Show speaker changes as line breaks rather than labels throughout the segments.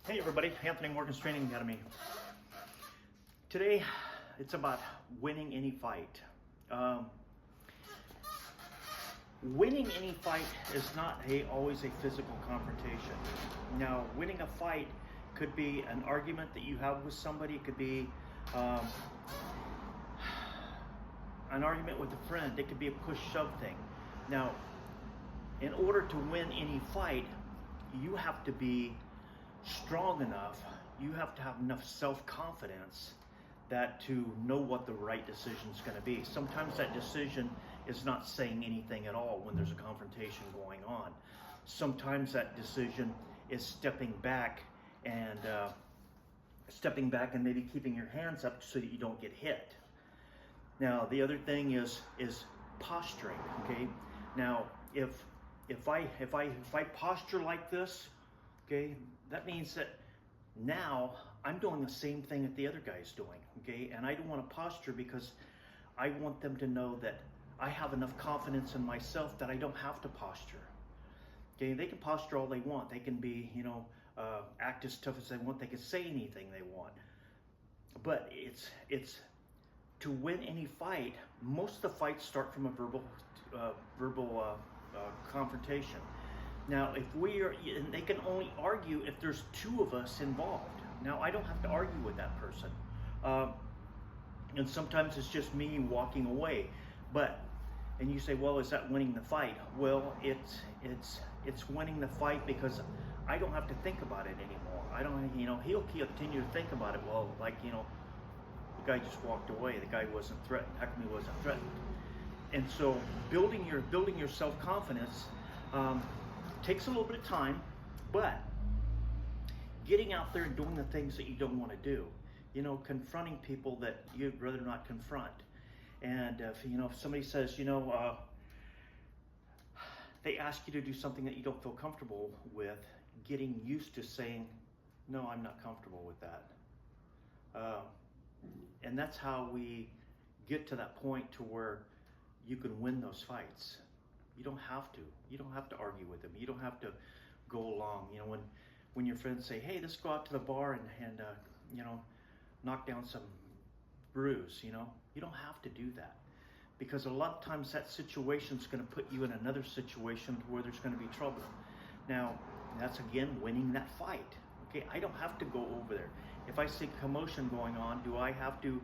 Hey everybody, Anthony Morgan's Training Academy. Today, it's about winning any fight. Winning any fight is not always a physical confrontation. Now, winning a fight could be an argument that you have with somebody. It could be an argument with a friend. It could be a push-shove thing. Now, in order to win any fight, you have to be strong enough, you have to have enough self-confidence that to know what the right decision is going to be. Sometimes that decision is not saying anything at all when there's a confrontation going on. Sometimes that decision is stepping back and maybe keeping your hands up so that you don't get hit. Now the other thing is posturing. Okay, now if I posture like this, okay, that means that now I'm doing the same thing that the other guy's doing, okay? And I don't want to posture because I want them to know that I have enough confidence in myself that I don't have to posture. Okay, they can posture all they want. They can be, act as tough as they want. They can say anything they want. But it's to win any fight. Most of the fights start from a verbal confrontation. Now, if and they can only argue if there's two of us involved. Now, I don't have to argue with that person. And sometimes it's just me walking away. And you say, well, is that winning the fight? Well, it's winning the fight because I don't have to think about it anymore. I don't, he'll continue to think about it. Well, the guy just walked away. The guy wasn't threatened. How come he wasn't threatened? And so building your self-confidence takes a little bit of time, but getting out there and doing the things that you don't want to do, confronting people that you'd rather not confront. And if somebody says, they ask you to do something that you don't feel comfortable with, getting used to saying, no, I'm not comfortable with that. And that's how we get to that point to where you can win those fights. You don't have to. You don't have to argue with them. You don't have to go along. When your friends say, hey, let's go out to the bar and knock down some brews, you don't have to do that. Because a lot of times that situation is going to put you in another situation where there's going to be trouble. Now, that's again winning that fight. Okay, I don't have to go over there. If I see commotion going on, do I have to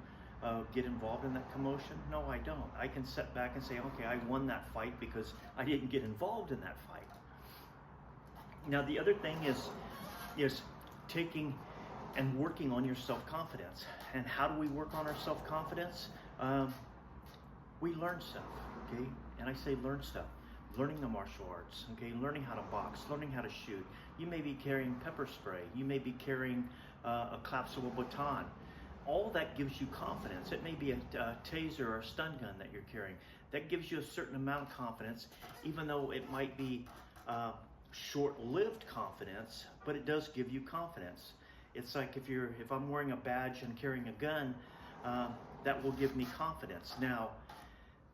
get involved in that commotion? No, I don't. I can sit back and say, okay, I won that fight because I didn't get involved in that fight. Now, the other thing is taking and working on your self-confidence. And how do we work on our self-confidence? We learn stuff, okay? And I say learn stuff. Learning the martial arts, okay? Learning how to box, learning how to shoot. You may be carrying pepper spray. You may be carrying a collapsible baton. All that gives you confidence. It may be a taser or a stun gun that you're carrying. That gives you a certain amount of confidence, even though it might be short-lived confidence, but it does give you confidence. It's like if I'm wearing a badge and carrying a gun, that will give me confidence. Now,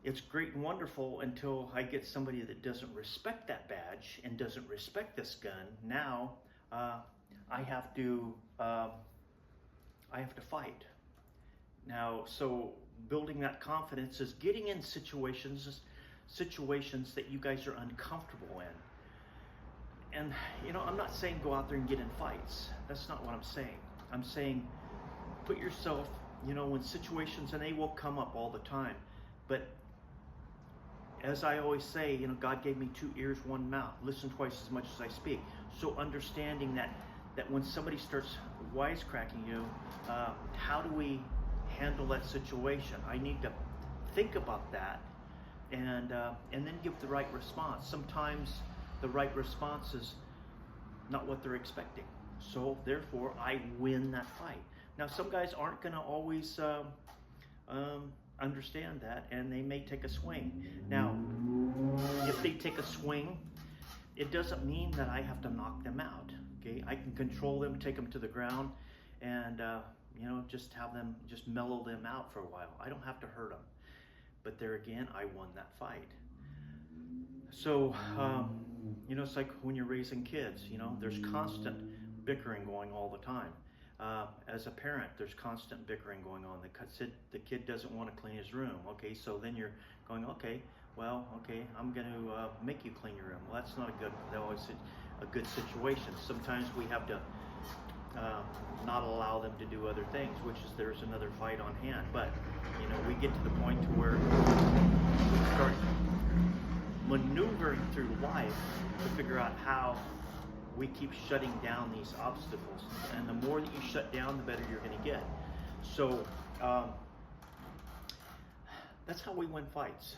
it's great and wonderful until I get somebody that doesn't respect that badge and doesn't respect this gun. Now, I have to fight. Now, so building that confidence is getting in situations that you guys are uncomfortable in. And, I'm not saying go out there and get in fights. That's not what I'm saying. I'm saying put yourself, in situations, and they will come up all the time. But as I always say, God gave me 2 ears, 1 mouth. Listen twice as much as I speak. So understanding that when somebody starts wisecracking you, how do we handle that situation? I need to think about that and then give the right response. Sometimes the right response is not what they're expecting. So therefore, I win that fight. Now, some guys aren't going to always understand that, and they may take a swing. Now, if they take a swing, it doesn't mean that I have to knock them out. Okay, I can control them, take them to the ground, and just have them, just mellow them out for a while. I don't have to hurt them. But there again, I won that fight. So, it's like when you're raising kids, there's constant bickering going all the time. As a parent, there's constant bickering going on. The kid doesn't want to clean his room. Okay, so then you're going, okay, well, okay, I'm going to make you clean your room. Well, that's not always a good situation. Sometimes we have to not allow them to do other things, which is there's another fight on hand. But you know, we get to the point to where we start maneuvering through life to figure out how we keep shutting down these obstacles, and the more that you shut down, the better you're going to get. So that's how we win fights.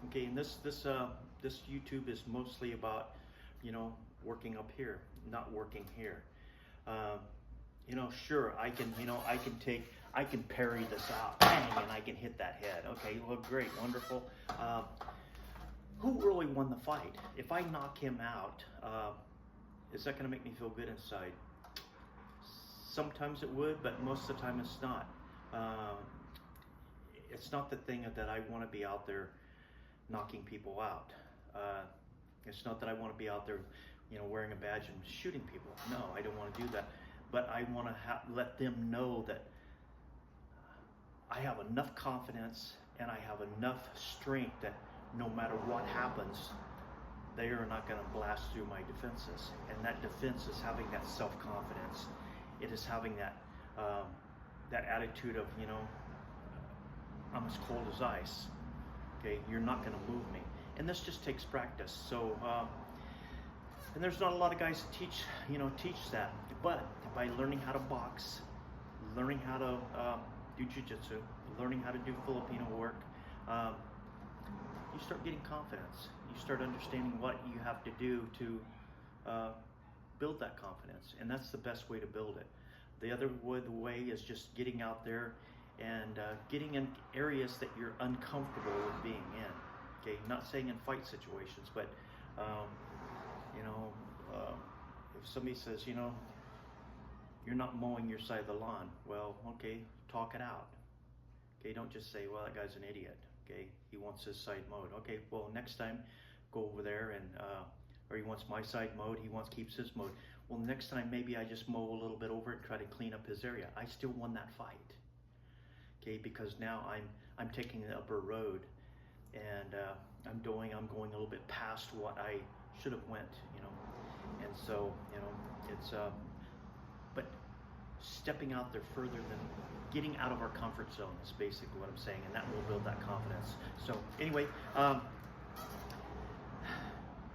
Okay, and this YouTube is mostly about, you know, working up here, not working here. You know, sure, I can parry this out, bang, and I can hit that head. Okay, well, great, wonderful. Who really won the fight? If I knock him out, is that going to make me feel good inside? Sometimes it would, but most of the time it's not. It's not the thing that I want to be out there knocking people out. It's not that I want to be out there, you know, wearing a badge and shooting people. No, I don't want to do that. But I want to let them know that I have enough confidence and I have enough strength that no matter what happens, they are not going to blast through my defenses. And that defense is having that self-confidence. It is having that that attitude of, you know, I'm as cold as ice. Okay, you're not going to move me. And this just takes practice. So, and there's not a lot of guys that teach that. But by learning how to box, learning how to do jiu-jitsu, learning how to do Filipino work, you start getting confidence. You start understanding what you have to do to build that confidence, and that's the best way to build it. The other way is just getting out there and getting in areas that you're uncomfortable with being in. Okay, not saying in fight situations, but you know, if somebody says, you know, you're not mowing your side of the lawn, well, okay, talk it out. Okay, don't just say, well, that guy's an idiot. Okay, he wants his side mowed. Okay, well, next time, go over there and, or he wants my side mowed, keeps his mowed. Well, next time, maybe I just mow a little bit over and try to clean up his area. I still won that fight. Okay, because now I'm taking the upper road, and I'm going a little bit past what I should have went, you know. And so, you know, it's, but stepping out there further than getting out of our comfort zone is basically what I'm saying, and that will build that confidence. So anyway, you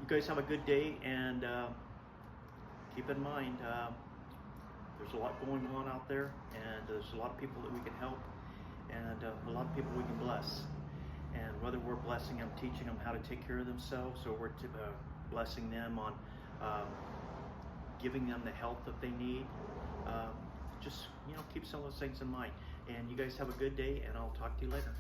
guys have a good day, and keep in mind, there's a lot going on out there, and there's a lot of people that we can help, and a lot of people we can bless. And whether we're blessing them, teaching them how to take care of themselves, or we're blessing them on giving them the help that they need, just, you know, keep some of those things in mind. And you guys have a good day, and I'll talk to you later.